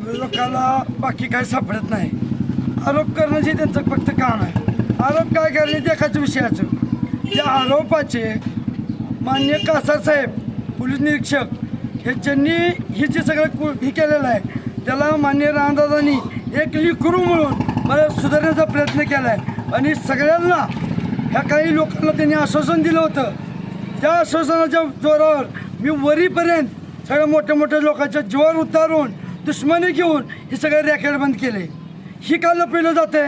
लोकांना बाकी काय सापडत नाही. आरोप करणं जे त्यांचं फक्त काम आहे. आरोप काय करणे ते एकाच विषयाचं. त्या आरोपाचे माननीय कासार साहेब पोलीस निरीक्षक हे ज्यांनी हे जे सगळं हे केलेलं आहे त्याला माननीय रामदादांनी एक लिकरू म्हणून मला सुधारण्याचा प्रयत्न केला आहे. आणि सगळ्यांना ह्या काही लोकांना त्यांनी आश्वासन दिलं होतं. त्या आश्वासनाच्या जोरावर मी वरीपर्यंत सगळ्या मोठ्या मोठ्या लोकांच्या जीवावर उतारून दुश्मनी घेऊन हे सगळे रॅकेट बंद केले. ही का लपविलं जाते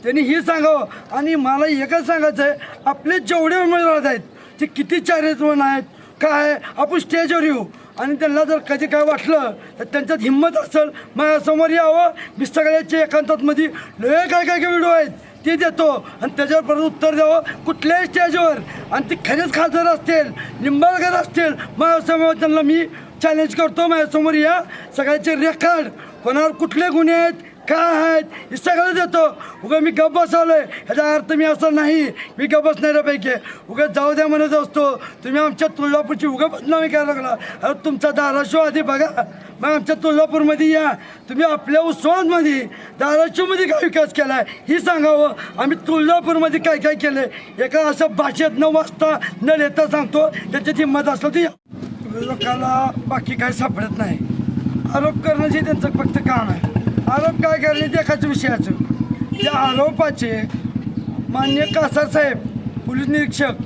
त्यांनी ही सांगावं. आणि मला एकच सांगायचं आहे, आपले जेवढे उमेदवार आहेत ते किती चारित्र्यवान आहेत काय आपण स्टेजवर येऊ आणि त्यांना जर कधी काय वाटलं तर त्यांच्यात हिंमत असेल माझ्यासमोर यावं. मी सगळ्याच्या एकांतातमध्ये लय काय काय व्हिडिओ आहेत ते देतो आणि त्याच्यावर परत उत्तर द्यावं कुठल्याही स्टेजवर. आणि ते खरेच खासदार असतील निंबाळकर असतील माझ्यासमोर त्यांना मी चॅलेंज करतो. माझ्यासमोर या सगळ्याचे रेकॉर्ड कोणावर कुठले गुन्हे आहेत काय आहेत हे सगळं देतो. उगा मी गप्प बसवलं आहे ह्याचा अर्थ मी असं नाही मी गप्प बसणाऱ्यापैकी उगा जाऊ द्या म्हणत असतो. तुम्ही आमच्या तुळजापूरची उगा बदनामी करायला लागला. अरे तुमचा धाराशिव आधी बघा मग आमच्या तुळजापूरमध्ये या. तुम्ही आपल्या उस्मानाबादमध्ये धाराशिवमध्ये काय विकास केला आहे ही सांगावं. आम्ही तुळजापूरमध्ये काय काय केलं आहे एका अशा भाषेत न वाचता न लिहिता सांगतो. त्याच्यात हिंमत असलं तर लोकांना बाकी काय सापडत नाही. आरोप करणं जे त्यांचं फक्त काम आहे. आरोप काय करणे ते एकाच विषयाचं. त्या आरोपाचे माननीय कासार साहेब पोलीस निरीक्षक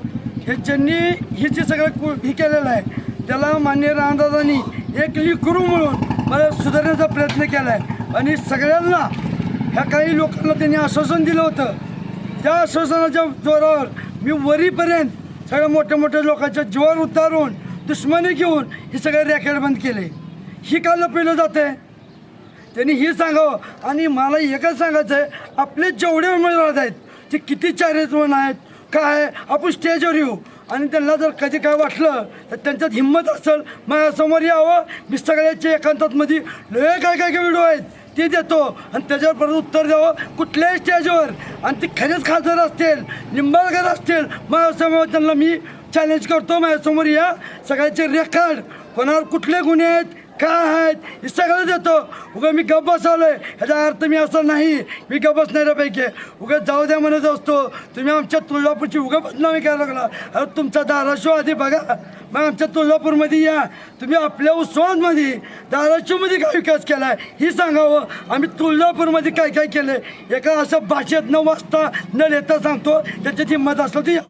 हे ज्यांनी हे जे सगळं हे केलेलं आहे त्याला माननीय रामदादांनी एक लिकरू म्हणून मला सुधारण्याचा प्रयत्न केला आहे. आणि सगळ्यांना ह्या काही लोकांना त्यांनी आश्वासन दिलं होतं. त्या आश्वासनाच्या जोरावर मी वरीपर्यंत सगळ्या मोठ्या मोठ्या लोकांच्या जीवावर उतारून दुश्मनी घेऊन हे सगळे रॅकेट बंद केले. ही का लपविलं जाते त्यांनी ही सांगावं. आणि मला एकच सांगायचं आहे, आपले जेवढे उमेदवार आहेत ते किती चारित्र्यवान आहेत काय आपण स्टेजवर येऊ आणि त्यांना जर कधी काय वाटलं तर त्यांच्यात हिंमत असेल माझ्यासमोर यावं. मी सगळ्याच्या एकांतातमध्ये लय काय काय व्हिडिओ आहेत ते देतो आणि त्याच्यावर परत उत्तर द्यावं कुठल्याही स्टेजवर. आणि ते खरेच खासदार असतील निंबाळकर असतील माझ्यासमोर त्यांना मी चॅलेंज करतो. माझ्यासमोर या सगळ्याचे रेकॉर्ड कोणावर कुठले गुन्हे आहेत काय आहेत हे सगळं देतो. उगा मी गप्प बसवलं आहे ह्याचा अर्थ मी असं नाही मी गप्प बसणाऱ्यापैकी उगा जाऊ द्या म्हणत असतो. तुम्ही आमच्या तुळजापूरची उगा बदनामी करायला लागला. अरे तुमचा धाराशिव आधी बघा मग आमच्या तुळजापूरमध्ये या. तुम्ही आपल्या उस्मानाबादमध्ये धाराशिवमध्ये काय विकास केला आहे ही सांगावं. आम्ही तुळजापूरमध्ये काय काय केलं आहे एका अशा भाषेत न वाचता न लिहिता सांगतो. त्याच्यात हिंमत असलं तर